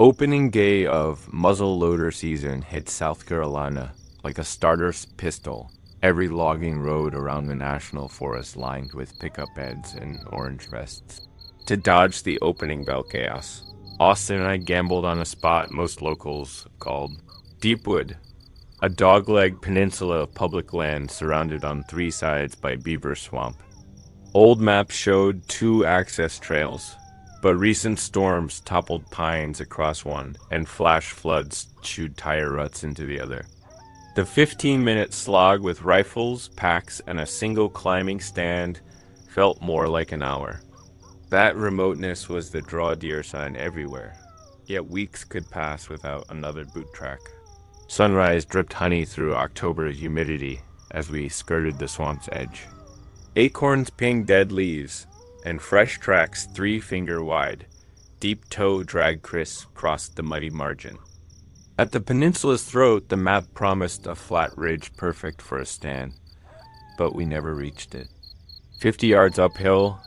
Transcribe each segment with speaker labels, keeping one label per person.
Speaker 1: Opening day of muzzleloader season hit South Carolina like a starter pistol. Every logging road around the national forest lined with pickup beds and orange vests. To dodge the opening bell chaos, Austin and I gambled on a spot most locals called Deepwood, a dogleg peninsula of public land surrounded on three sides by beaver swamp. Old maps showed two access trails, but recent storms toppled pines across one, and flash floods chewed tire ruts into the other. The 15-minute slog with rifles, packs, and a single climbing stand felt more like an hour. That remoteness was the draw deer sign everywhere, yet weeks could pass without another boot track. Sunrise dripped honey through October humidity as we skirted the swamp's edge. Acorns pinged dead leaves, and fresh tracks 3-finger wide, deep toe drag crossed the muddy margin. At the peninsula's throat, the map promised a flat ridge perfect for a stand, but we never reached it. 50 yards uphill,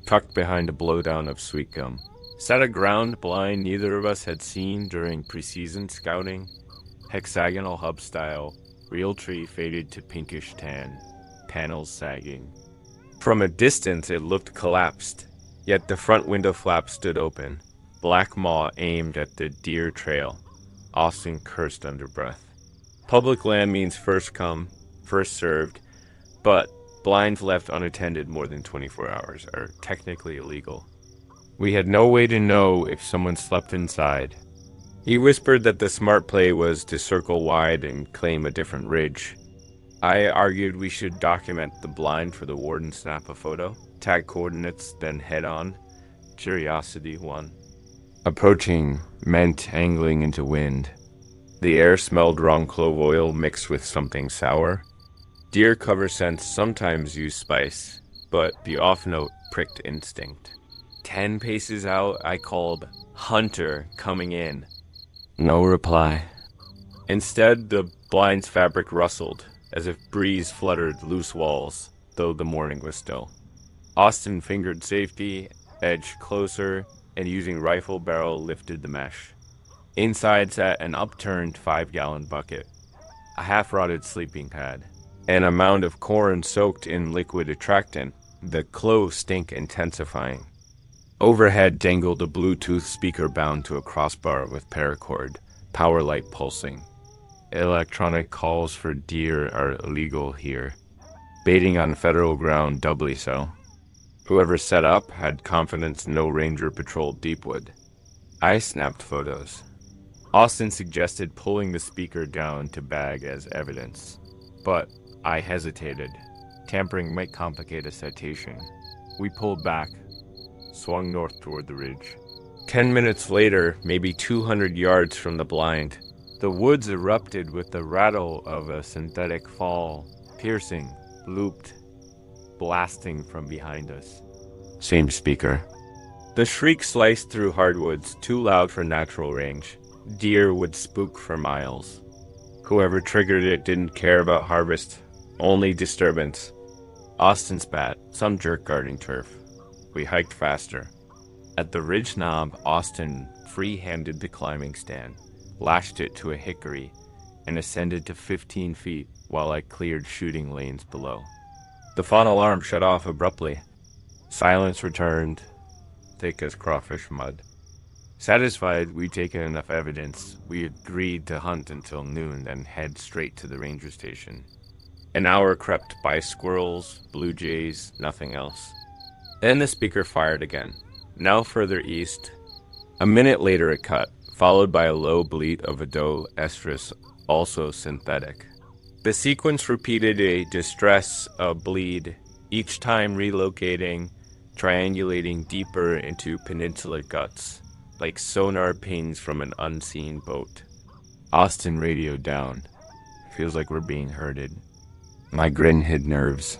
Speaker 1: tucked behind a blowdown of sweet gum, sat a ground blind neither of us had seen during preseason scouting, hexagonal hub style, real tree faded to pinkish tan, panels sagging. From a distance it looked collapsed, yet the front window flap stood open, black maw aimed at the deer trail. Austin cursed under breath. Public land means first come, first served, but blinds left unattended more than 24 hours are technically illegal. We had no way to know if someone slept inside. He whispered that the smart play was to circle wide and claim a different ridge. I argued we should document the blind for the warden, snap a photo, tag coordinates, then head on. Curiosity won. Approaching meant angling into wind. The air smelled wrong clove oil mixed with something sour. Deer cover scents sometimes use spice, but the off note pricked instinct. 10 paces out, I called, "Hunter, coming in." No reply. Instead, the blind's fabric rustled, as if breeze fluttered loose walls, though the morning was still. Austin fingered safety, edged closer, and using rifle barrel lifted the mesh. Inside sat an upturned 5-gallon bucket, a half-rotted sleeping pad, and a mound of corn soaked in liquid attractant, the clove stink intensifying. Overhead dangled a Bluetooth speaker bound to a crossbar with paracord, power light pulsing. Electronic calls for deer are illegal here. Baiting on federal ground doubly so. Whoever set up had confidence no ranger patrolled Deepwood. I snapped photos. Austin suggested pulling the speaker down to bag as evidence, but I hesitated. Tampering might complicate a citation. We pulled back, swung north toward the ridge. 10 minutes later, maybe 200 yards from the blind, the woods erupted with the rattle of a synthetic fall, piercing, looped, blasting from behind us. Same speaker. The shriek sliced through hardwoods, too loud for natural range. Deer would spook for miles. Whoever triggered it didn't care about harvest, only disturbance. Austin spat, some jerk guarding turf. We hiked faster. At the ridge knob, Austin free-handed the climbing stand, lashed it to a hickory, and ascended to 15 feet while I cleared shooting lanes below. The fawn alarm shut off abruptly. Silence returned, thick as crawfish mud. Satisfied we'd taken enough evidence, we agreed to hunt until noon, then head straight to the ranger station. An hour crept by, squirrels, blue jays, nothing else. Then the speaker fired again, now further east. A minute later it cut, followed by a low bleat of a doe estrus, also synthetic. The sequence repeated a distress, a bleed, each time relocating, triangulating deeper into peninsular guts, like sonar pings from an unseen boat. Austin radioed down. Feels like we're being herded. My grin hid nerves.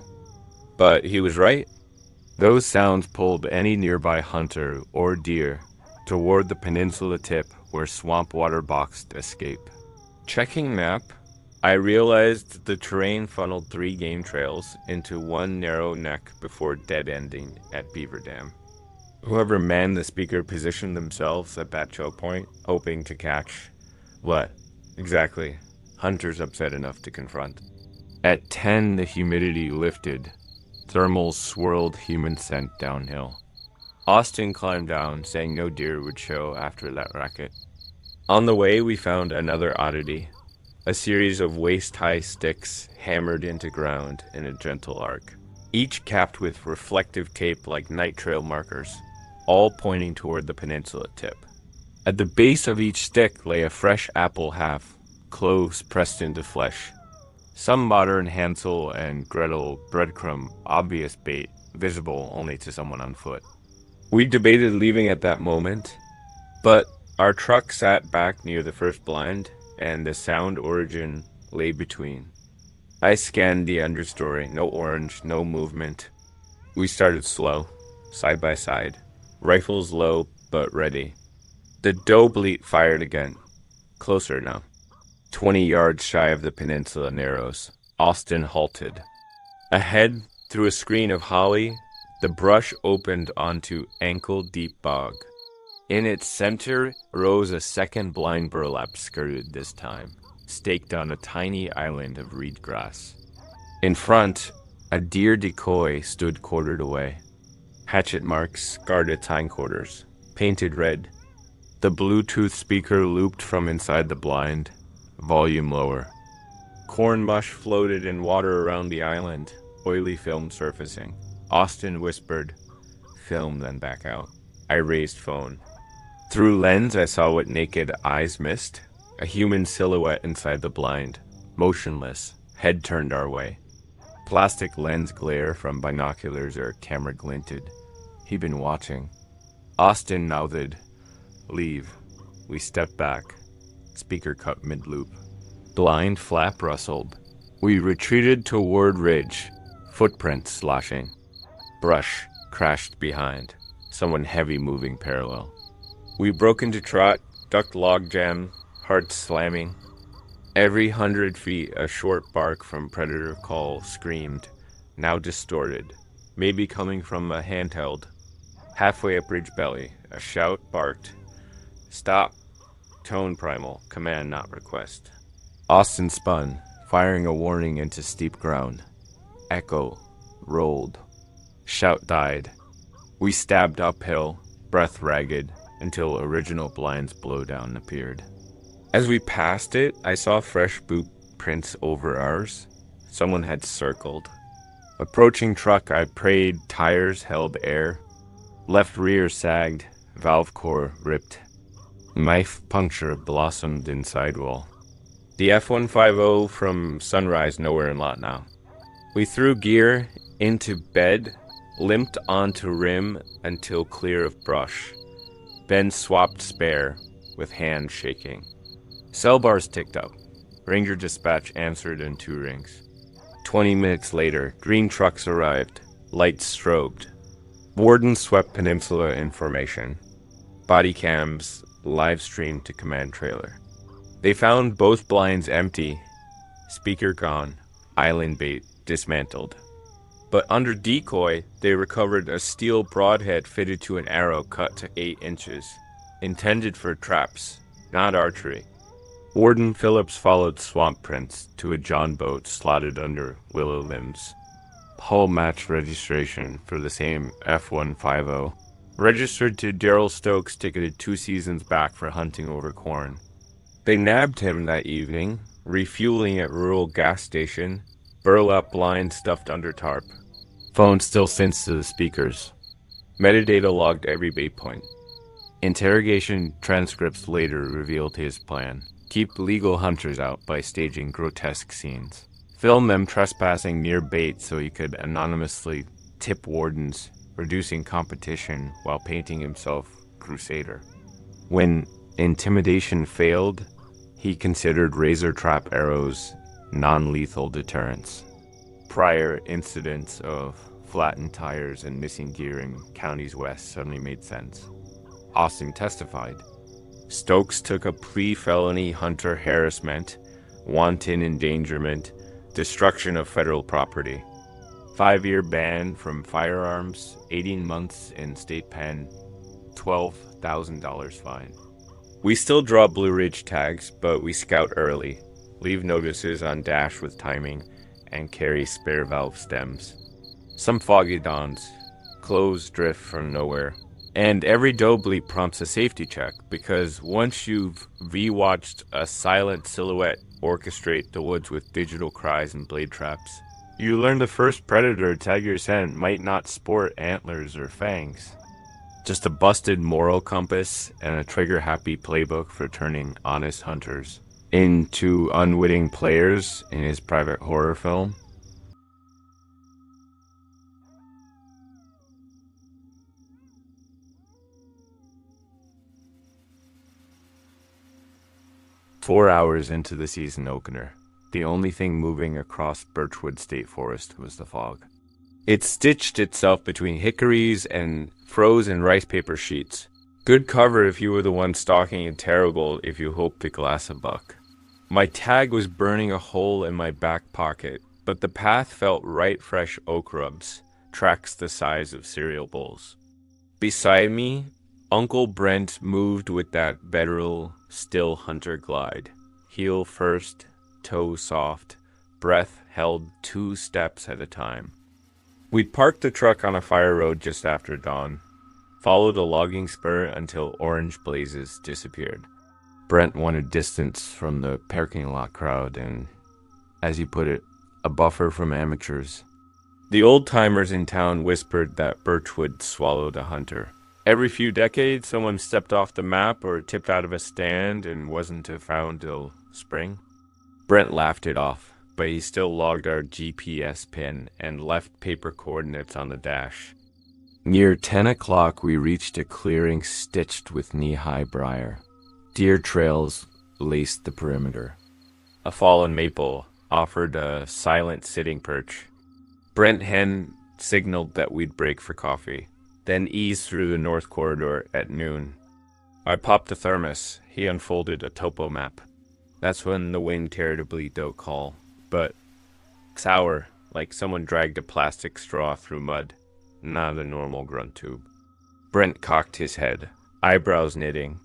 Speaker 1: But he was right. Those sounds pulled any nearby hunter or deer toward the peninsula tip where swamp water boxed escape. Checking map, I realized the terrain funneled 3 game trails into one narrow neck before dead-ending at Beaver Dam. Whoever manned the speaker positioned themselves at that choke point, hoping to catch what? Exactly. Hunters upset enough to confront. At 10, the humidity lifted. Thermals swirled human scent downhill. Austin climbed down, saying no deer would show after that racket. On the way, we found another oddity. A series of waist-high sticks hammered into ground in a gentle arc, each capped with reflective tape like night trail markers, all pointing toward the peninsula tip. At the base of each stick lay a fresh apple half, cloves pressed into flesh. Some modern Hansel and Gretel breadcrumb, obvious bait, visible only to someone on foot. We debated leaving at that moment, but our truck sat back near the first blind, and the sound origin lay between. I scanned the understory, no orange, no movement. We started slow, side by side, rifles low but ready. The doe bleat fired again, closer now. 20 yards shy of the peninsula narrows, Austin halted. Ahead, through a screen of holly, the brush opened onto ankle-deep bog. In its center rose a second blind burlap skirted this time, staked on a tiny island of reed grass. In front, a deer decoy stood quartered away. Hatchet marks scarred its hindquarters, painted red. The Bluetooth speaker looped from inside the blind, volume lower. Corn mush floated in water around the island, oily film surfacing. Austin whispered, "Film, then back out." I raised phone. Through lens, I saw what naked eyes missed. A human silhouette inside the blind, motionless, head turned our way. Plastic lens glare from binoculars or camera glinted. He'd been watching. Austin nodded. "Leave." We stepped back. Speaker cut mid-loop. Blind flap rustled. We retreated toward ridge, footprints sloshing. Brush crashed behind, someone heavy moving parallel. We broke into trot, ducked logjam, hearts slamming. Every 100 feet, a short bark from predator call screamed, now distorted, maybe coming from a handheld. Halfway up ridge belly, a shout barked. "Stop." Tone primal, command not request. Austin spun, firing a warning into steep ground. Echo, rolled. Shout died. We stabbed uphill, breath ragged, until original blind's blowdown appeared. As we passed it, I saw fresh boot prints over ours. Someone had circled. Approaching truck, I prayed tires held air. Left rear sagged, valve core ripped. Knife puncture blossomed in sidewall. The F-150 from Sunrise nowhere in lot now. We threw gear into bed, limped onto rim until clear of brush. Ben swapped spare, with hand shaking. Cell bars ticked up. Ranger dispatch answered in 2 rings. 20 minutes later, green trucks arrived. Lights strobed. Warden swept peninsula in formation. Body cams live streamed to command trailer. They found both blinds empty. Speaker gone. Island bait dismantled. But under decoy, they recovered a steel broadhead fitted to an arrow cut to 8 inches. Intended for traps, not archery. Warden Phillips followed swamp prints to a John boat slotted under willow limbs. Hull match registration for the same F-150. Registered to Daryl Stokes, ticketed 2 seasons back for hunting over corn. They nabbed him that evening, refueling at rural gas station, burlap blind stuffed under tarp. Phone still synced to the speakers. Metadata logged every bait point. Interrogation transcripts later revealed his plan. Keep legal hunters out by staging grotesque scenes. Film them trespassing near bait so he could anonymously tip wardens, reducing competition while painting himself crusader. When intimidation failed, he considered razor trap arrows non-lethal deterrents. Prior incidents of flattened tires and missing gear in counties west suddenly made sense. Austin testified. Stokes took a plea felony hunter harassment, wanton endangerment, destruction of federal property. 5-year ban from firearms, 18 months in state pen, $12,000 fine. We still draw Blue Ridge tags, but we scout early, leave notices on dash with timing, and carry spare valve stems. Some foggy dawns, clothes drift from nowhere. And every doe bleep prompts a safety check, because once you've re-watched a silent silhouette orchestrate the woods with digital cries and blade traps, you learn the first predator tag your scent might not sport antlers or fangs. Just a busted moral compass and a trigger-happy playbook for turning honest hunters into unwitting players in his private horror film. Four hours into the season opener, the only thing moving across Birchwood State Forest was the fog. It stitched itself between hickories and frozen rice paper sheets. Good cover if you were the one stalking, and terrible if you hoped to glass a buck. My tag was burning a hole in my back pocket, but the path felt right fresh oak rubs, tracks the size of cereal bowls. Beside me, Uncle Brent moved with that bedroll, still hunter glide. Heel first, toe soft, breath held 2 steps at a time. We'd parked the truck on a fire road just after dawn, followed a logging spur until orange blazes disappeared. Brent wanted distance from the parking lot crowd and, as he put it, a buffer from amateurs. The old-timers in town whispered that Birchwood swallowed a hunter. Every few decades, someone stepped off the map or tipped out of a stand and wasn't to found till spring. Brent laughed it off, but he still logged our GPS pin and left paper coordinates on the dash. Near 10 o'clock, we reached a clearing stitched with knee-high briar. Deer trails laced the perimeter. A fallen maple offered a silent sitting perch. Brent Hen signaled that we'd break for coffee, then eased through the north corridor at noon. I popped a thermos. He unfolded a topo map. That's when the wind terribly don't call, but sour, like someone dragged a plastic straw through mud, not a normal grunt tube. Brent cocked his head, eyebrows knitting.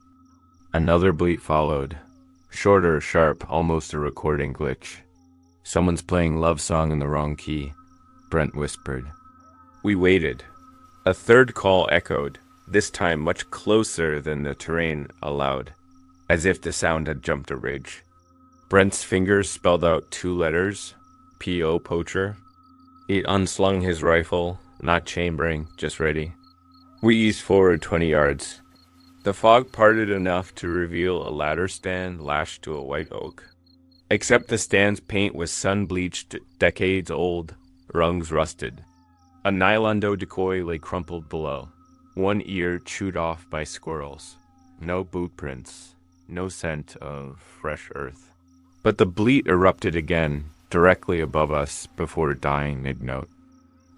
Speaker 1: Another bleat followed, shorter, sharp, almost a recording glitch. Someone's playing love song in the wrong key, Brent whispered. We waited. A third call echoed, this time much closer than the terrain allowed, as if the sound had jumped a ridge. Brent's fingers spelled out 2 letters, P.O. Poacher. He unslung his rifle, not chambering, just ready. We eased forward 20 yards. The fog parted enough to reveal a ladder stand lashed to a white oak. Except the stand's paint was sun-bleached, decades old, rungs rusted. A nylondo decoy lay crumpled below, one ear chewed off by squirrels. No boot prints, no scent of fresh earth. But the bleat erupted again, directly above us before dying mid-note.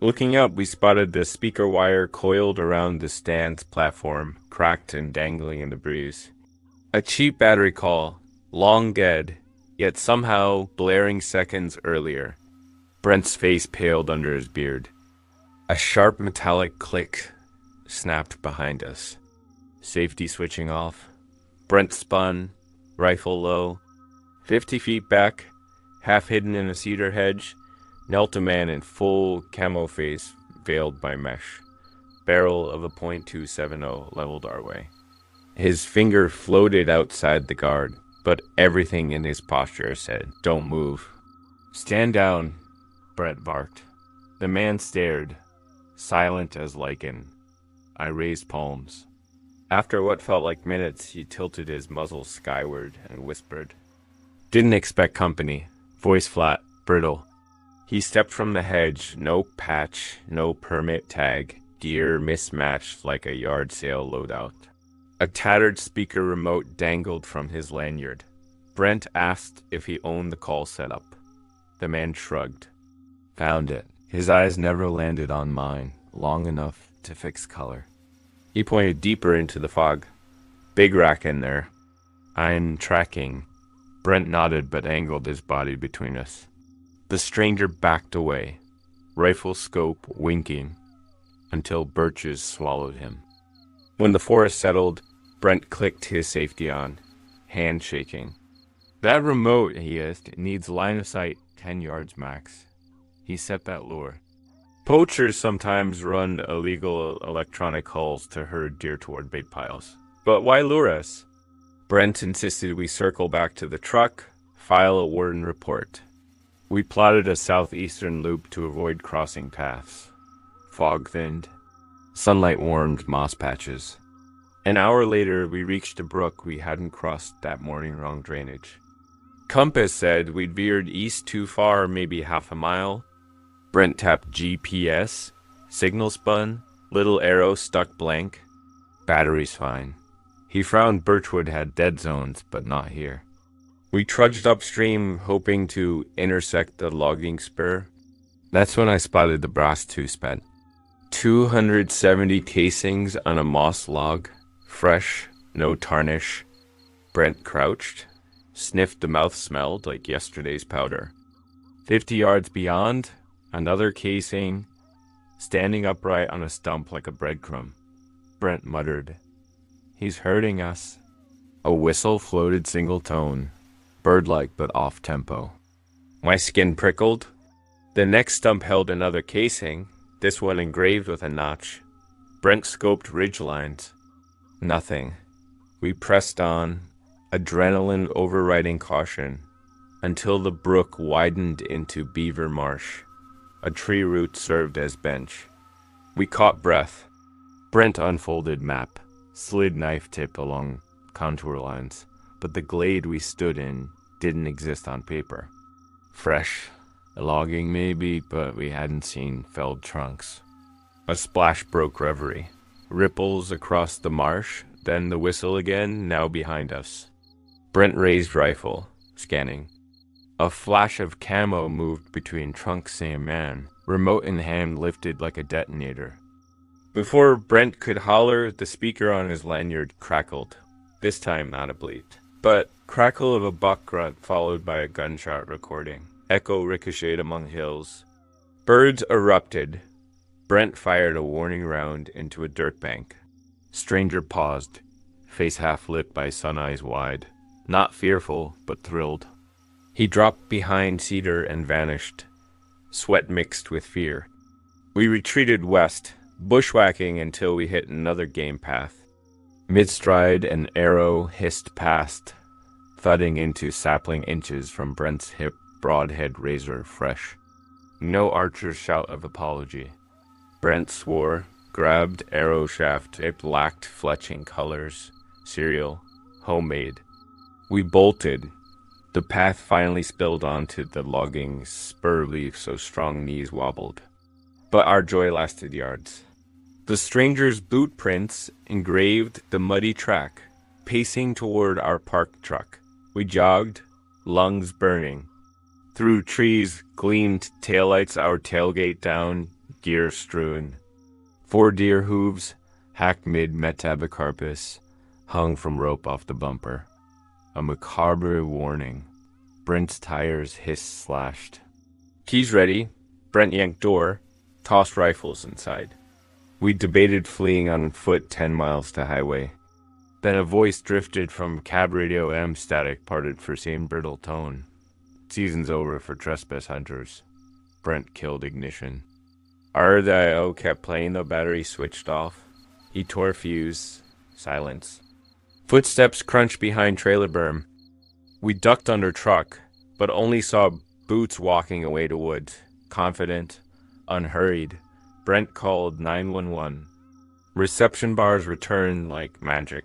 Speaker 1: Looking up, we spotted the speaker wire coiled around the stand's platform, cracked and dangling in the breeze. A cheap battery call, long dead, yet somehow blaring seconds earlier. Brent's face paled under his beard. A sharp metallic click snapped behind us. Safety switching off. Brent spun, rifle low. 50 feet back, half hidden in a cedar hedge, knelt a man in full camo face veiled by mesh. Barrel of a .270 leveled our way. His finger floated outside the guard, but everything in his posture said, "Don't move." "Stand down," Brett barked. The man stared, silent as lichen. I raised palms. After what felt like minutes, he tilted his muzzle skyward and whispered. Didn't expect company. Voice flat, brittle. He stepped from the hedge, no patch, no permit tag, gear mismatched like a yard sale loadout. A tattered speaker remote dangled from his lanyard. Brent asked if he owned the call setup. The man shrugged. Found it. His eyes never landed on mine, long enough to fix color. He pointed deeper into the fog. Big rack in there. I'm tracking. Brent nodded but angled his body between us. The stranger backed away. rifle scope winking, until birches swallowed him. When the forest settled, Brent clicked his safety on, hand shaking. That remote, he hissed, needs line of sight 10 yards max. He set that lure. Poachers sometimes run illegal electronic hulls to herd deer toward bait piles. But why lure us? Brent insisted we circle back to the truck, file a warden report. We plotted a southeastern loop to avoid crossing paths. Fog thinned. Sunlight warmed moss patches. An hour later, we reached a brook we hadn't crossed that morning wrong drainage. Compass said we'd veered east too far, maybe half a mile. Brent tapped GPS. Signal spun. Little arrow stuck blank. Battery's fine. He frowned. Birchwood had dead zones, but not here. We trudged upstream, hoping to intersect the logging spur. That's when I spotted the brass two spent. 270 casings on a moss log. Fresh, no tarnish. Brent crouched, sniffed. The mouth smelled like yesterday's powder. 50 yards beyond, another casing, standing upright on a stump like a breadcrumb. Brent muttered, "He's hurting us." A whistle floated single tone, bird-like but off-tempo. My skin prickled. The next stump held another casing, this one engraved with a notch. Brent scoped ridge lines. Nothing. We pressed on, adrenaline overriding caution, until the brook widened into beaver marsh. A tree root served as bench. We caught breath. Brent unfolded map, slid knife tip along contour lines, but the glade we stood in didn't exist on paper. Fresh, logging maybe, but we hadn't seen felled trunks. A splash broke reverie. Ripples across the marsh, then the whistle again, now behind us. Brent raised rifle, scanning. A flash of camo moved between trunks and man, remote in hand lifted like a detonator. Before Brent could holler, the speaker on his lanyard crackled, this time not a bleat, but crackle of a buck grunt followed by a gunshot recording. Echo ricocheted among hills. Birds erupted. Brent fired a warning round into a dirt bank. Stranger paused, face half lit by sun eyes wide. Not fearful, but thrilled. He dropped behind cedar and vanished, sweat mixed with fear. We retreated west, bushwhacking until we hit another game path. Mid-stride, an arrow hissed past, thudding into sapling inches from Brent's hip, broadhead razor fresh. No archer's shout of apology. Brent swore, grabbed arrow shaft. It lacked fletching colors, cereal, homemade. We bolted. The path finally spilled onto the logging spur leaf so strong knees wobbled. But our joy lasted yards. The stranger's boot prints engraved the muddy track, pacing toward our parked truck. We jogged, lungs burning. Through trees gleamed taillights, our tailgate down, gear strewn. 4 deer hooves, hacked mid-metabicarpus, hung from rope off the bumper. A macabre warning. Brent's tires hissed slashed. Keys ready. Brent yanked door, tossed rifles inside. We debated fleeing on foot 10 miles to highway. Then a voice drifted from cab radio M static parted for same brittle tone. Season's over for trespass hunters. Brent killed ignition. RDIO kept playing, the battery switched off. He tore fuse. Silence. Footsteps crunched behind trailer berm. We ducked under truck, but only saw boots walking away to woods. Confident, unhurried. Brent called 911. Reception bars returned like magic.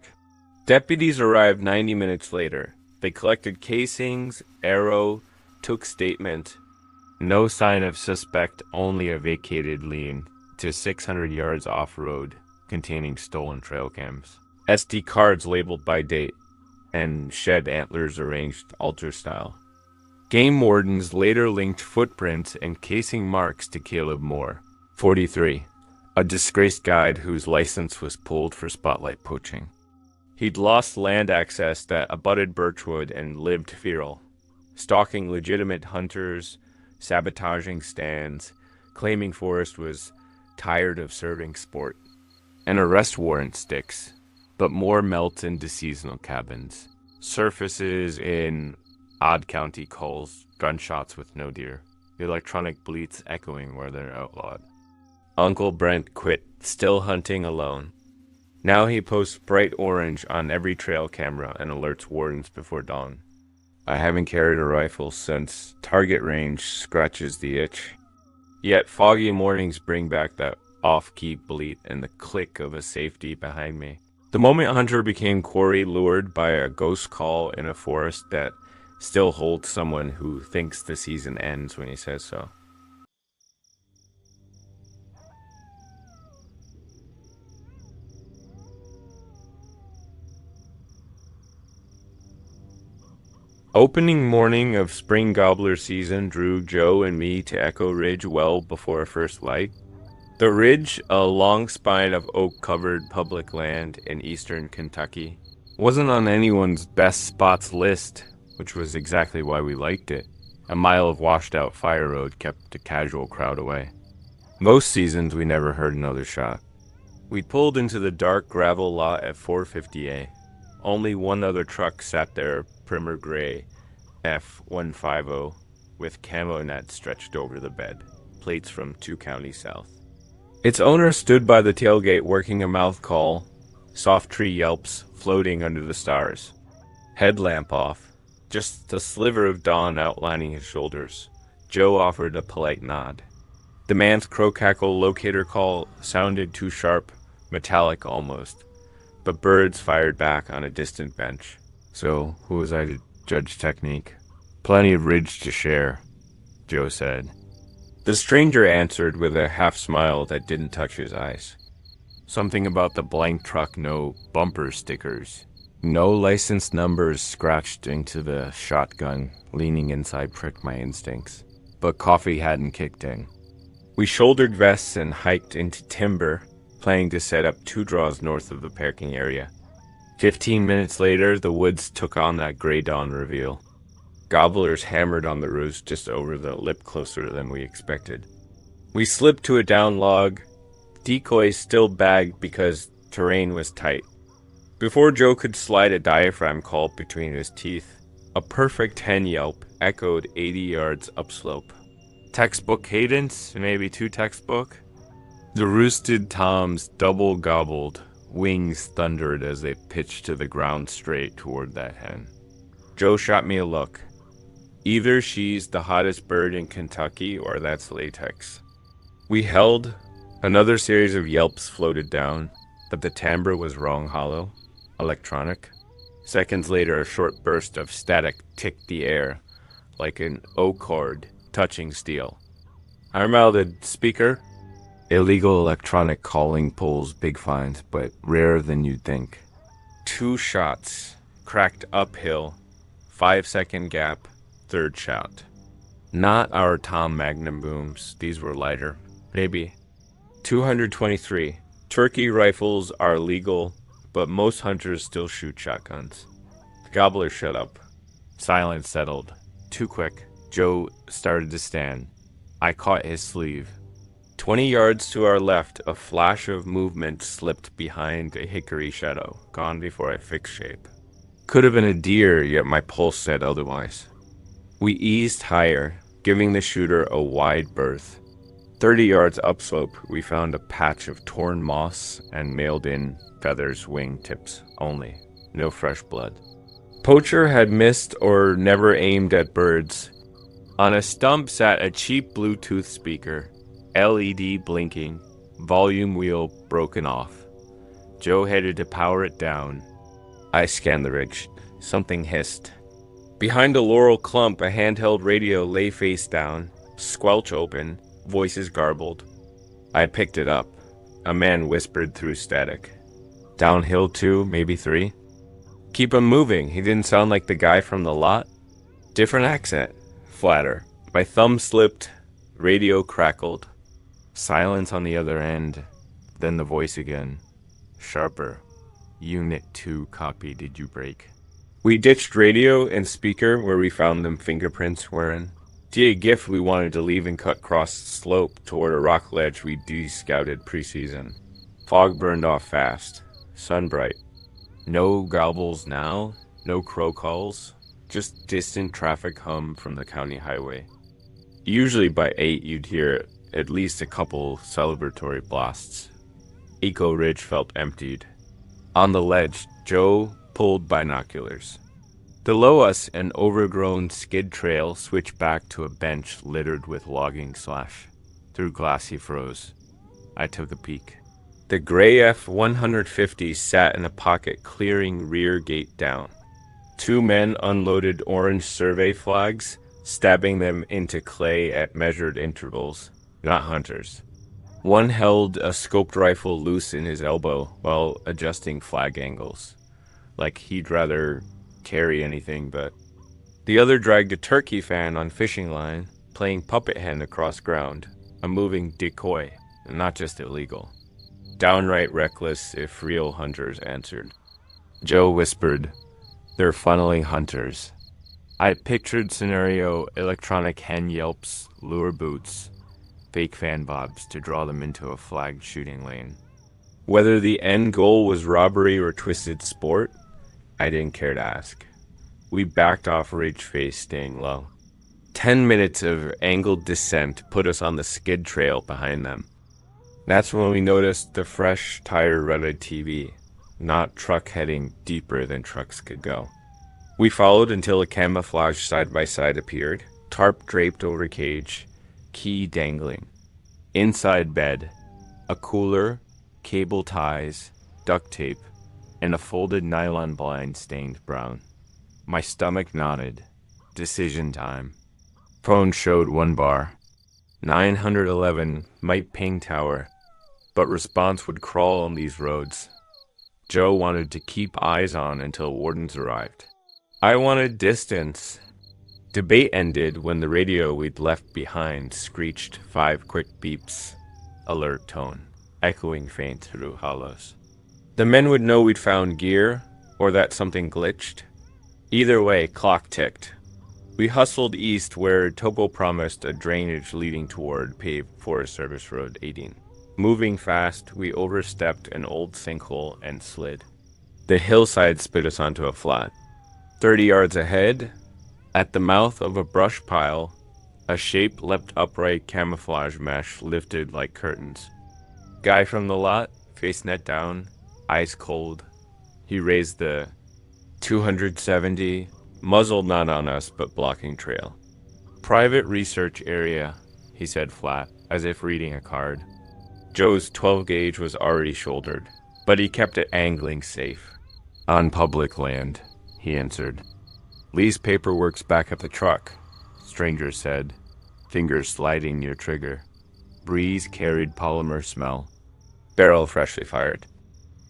Speaker 1: Deputies arrived 90 minutes later. They collected casings, arrow, took statement. No sign of suspect, only a vacated lien to 600 yards off-road containing stolen trail cams. SD cards labeled by date, and shed antlers arranged altar style. Game wardens later linked footprints and casing marks to Caleb Moore, 43, a disgraced guide whose license was pulled for spotlight poaching. He'd lost land access that abutted Birchwood and lived feral, stalking legitimate hunters, sabotaging stands, claiming Forrest was tired of serving sport. An arrest warrant sticks, but more melts into seasonal cabins. Surfaces in odd county calls, gunshots with no deer. The electronic bleats echoing where they're outlawed. Uncle Brent quit, still hunting alone. Now he posts bright orange on every trail camera and alerts wardens before dawn. I haven't carried a rifle since target range scratches the itch. Yet foggy mornings bring back that off-key bleat and the click of a safety behind me. The moment Hunter became quarry lured by a ghost call in a forest that still holds someone who thinks the season ends when he says so. Opening morning of spring gobbler season drew Joe and me to Echo Ridge well before first light. The ridge, a long spine of oak-covered public land in eastern Kentucky, wasn't on anyone's best spots list, which was exactly why we liked it. A mile of washed-out fire road kept a casual crowd away. Most seasons we never heard another shot. We pulled into the dark gravel lot at 450A. Only one other truck sat there, primer gray, F150, with camo net stretched over the bed, plates from 2 counties south. Its owner stood by the tailgate working a mouth call, soft tree yelps floating under the stars. Headlamp off, just a sliver of dawn outlining his shoulders. Joe offered a polite nod. The man's crow cackle locator call sounded too sharp, metallic almost, but birds fired back on a distant bench. So, who was I to judge technique? Plenty of ridge to share, Joe said. The stranger answered with a half-smile that didn't touch his eyes. Something about the blank truck, no bumper stickers. No license numbers scratched into the shotgun, leaning inside pricked my instincts. But coffee hadn't kicked in. We shouldered vests and hiked into timber, planning to set up 2 draws north of the parking area. 15 minutes later, the woods took on that gray dawn reveal. Gobblers hammered on the roofs just over the lip closer than we expected. We slipped to a down log, decoys still bagged because terrain was tight. Before Joe could slide a diaphragm call between his teeth, a perfect hen yelp echoed 80 yards upslope. Textbook cadence, maybe too textbook. The roosted toms double gobbled, wings thundered as they pitched to the ground straight toward that hen. Joe shot me a look. Either she's the hottest bird in Kentucky or that's latex. We held. Another series of yelps floated down, but the timbre was wrong hollow, electronic. Seconds later, a short burst of static ticked the air, like an O chord touching steel. I mouthed, "Speaker?" Illegal electronic calling pulls big fines, but rarer than you'd think. 2 shots, cracked uphill, 5-second gap, 3rd shot. Not our Tom Magnum booms, these were lighter, maybe. 223. Turkey rifles are legal, but most hunters still shoot shotguns. The gobbler shut up. Silence settled. Too quick. Joe started to stand. I caught his sleeve. 20 yards to our left, a flash of movement slipped behind a hickory shadow, gone before I fixed shape. Could have been a deer, yet my pulse said otherwise. We eased higher, giving the shooter a wide berth. 30 yards upslope, we found a patch of torn moss and mailed-in feathers, wing tips only. No fresh blood. Poacher had missed or never aimed at birds. On a stump sat a cheap Bluetooth speaker, LED blinking, volume wheel broken off. Joe headed to power it down. I scanned the ridge. Something hissed. Behind a laurel clump, a handheld radio lay face down, squelch open, voices garbled. I picked it up. A man whispered through static. Downhill 2, maybe 3. Keep him moving. He didn't sound like the guy from the lot. Different accent. Flatter. My thumb slipped. Radio crackled. Silence on the other end. Then the voice again. Sharper. Unit 2 copy. Did you break? We ditched radio and speaker where we found them fingerprints were in. a gift we wanted to leave and cut across the slope toward a rock ledge we de-scouted preseason. Fog burned off fast. Sun bright. No gobbles now, no crow calls, just distant traffic hum from the county highway. Usually by 8 you'd hear at least a couple celebratory blasts. Echo Ridge felt emptied. On the ledge, Joe pulled binoculars. Below us, an overgrown skid trail switched back to a bench littered with logging slash. Through glassy froze. I took a peek. The gray F-150 sat in a pocket clearing rear gate down. 2 men unloaded orange survey flags, stabbing them into clay at measured intervals. Not hunters. One held a scoped rifle loose in his elbow while adjusting flag angles. Like he'd rather carry anything, but the other dragged a turkey fan on fishing line, playing puppet hen across ground, a moving decoy, not just illegal. Downright reckless if real hunters answered. Joe whispered, "They're funneling hunters." I pictured scenario electronic hen yelps, lure boots, fake fan bobs to draw them into a flagged shooting lane. Whether the end goal was robbery or twisted sport, I didn't care to ask. We backed off Ridge Face, staying low. 10 minutes of angled descent put us on the skid trail behind them. That's when we noticed the fresh, tire-rutted TV, not truck heading deeper than trucks could go. We followed until a camouflage side-by-side appeared, tarp draped over cage, key dangling. Inside bed, a cooler, cable ties, duct tape, and a folded nylon blind stained brown. My stomach nodded. Decision time. Phone showed 1 bar. 911 might ping tower, but response would crawl on these roads. Joe wanted to keep eyes on until wardens arrived. I wanted distance. Debate ended when the radio we'd left behind screeched 5 quick beeps, alert tone, echoing faint through hollows. The men would know we'd found gear, or that something glitched. Either way, clock ticked. We hustled east where Topo promised a drainage leading toward paved Forest Service Road 18. Moving fast, we overstepped an old sinkhole and slid. The hillside spit us onto a flat. 30 yards ahead, at the mouth of a brush pile, a shape leapt upright, camouflage mesh lifted like curtains. Guy from the lot, face net down, eyes cold. He raised the 270, muzzle not on us but blocking trail. Private research area, he said flat, as if reading a card. Joe's 12 gauge was already shouldered, but he kept it angling safe. On public land, he answered. Lee's paperwork's back at the truck, stranger said, fingers sliding near trigger. Breeze carried polymer smell. Barrel freshly fired.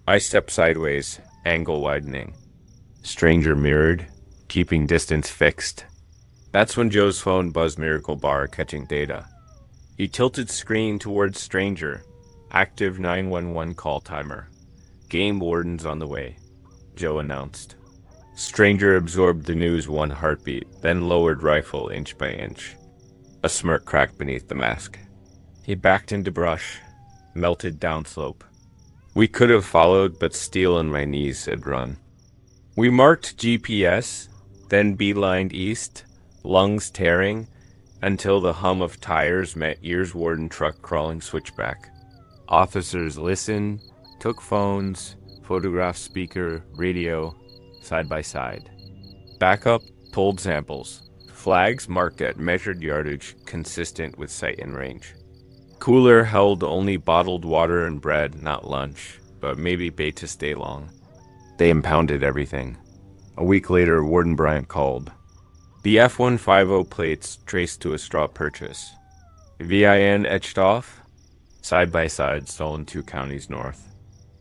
Speaker 1: I stepped sideways, angle widening. Stranger mirrored, keeping distance fixed. That's when Joe's phone buzzed Miracle Bar, catching data. He tilted screen towards stranger. Active 911 call timer. Game wardens on the way, Joe announced. Stranger absorbed the news 1 heartbeat, then lowered rifle inch by inch. A smirk cracked beneath the mask. He backed into brush, melted downslope. We could have followed, but steel in my knees had run. We marked GPS, then beelined east, lungs tearing, until the hum of tires met ears warden truck crawling switchback. Officers listened, took phones, photographed speaker, radio, side by side. Backup pulled samples. Flags marked at measured yardage consistent with sight and range. Cooler held only bottled water and bread, not lunch, but maybe bait to stay long. They impounded everything. A week later, Warden Bryant called. The F-150 plates traced to a straw purchase. VIN etched off, side by side, stolen 2 counties north.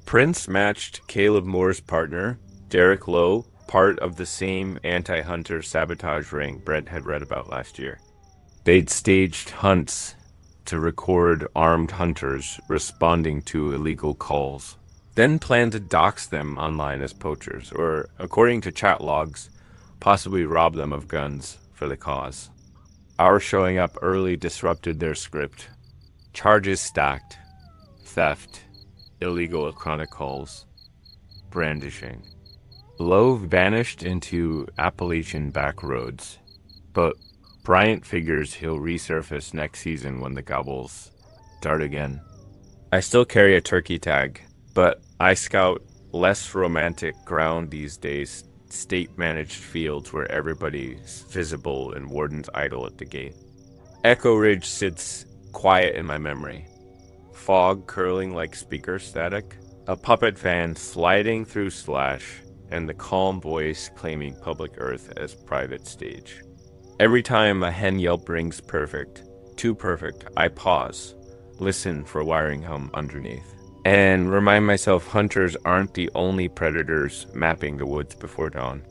Speaker 1: Prince matched Caleb Moore's partner, Derek Lowe, part of the same anti-hunter sabotage ring Brent had read about last year. They'd staged hunts to record armed hunters responding to illegal calls, then planned to dox them online as poachers, or, according to chat logs, possibly rob them of guns for the cause. Our showing up early disrupted their script. Charges stacked. Theft, illegal chronic calls, brandishing. Lowe vanished into Appalachian back roads, but Bryant figures he'll resurface next season when the Gobbles start again. I still carry a turkey tag, but I scout less romantic ground these days, state-managed fields where everybody's visible and warden's idle at the gate. Echo Ridge sits quiet in my memory. Fog curling like speaker static, a puppet fan sliding through slash, and the calm voice claiming public earth as private stage. Every time a hen yelp rings perfect, too perfect, I pause, listen for wiring hum underneath, and remind myself hunters aren't the only predators mapping the woods before dawn.